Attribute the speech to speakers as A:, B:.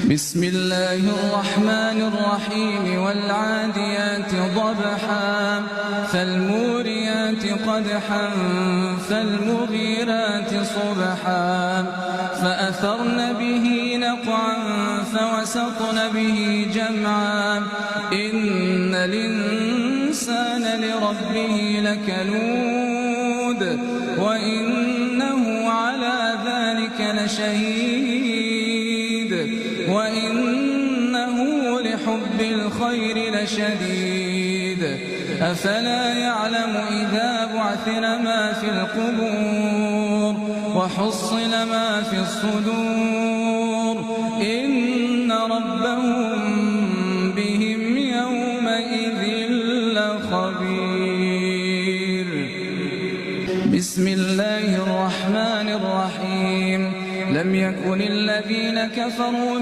A: بسم الله الرحمن الرحيم والعاديات ضبحا فالموريات قدحا فالمغيرات صبحا فأثرن به نقعا فوسطن به جمعا إن الإنسان لربه لكنود وإنه على ذلك لشهيد وإنه لحب الخير لشديد أفلا يعلم إذا بعثر ما في القبور وحصل ما في الصدور إن ربهم بهم يومئذ لخبير. بسم الله الرحمن الرحيم لم يكن الذين كفروا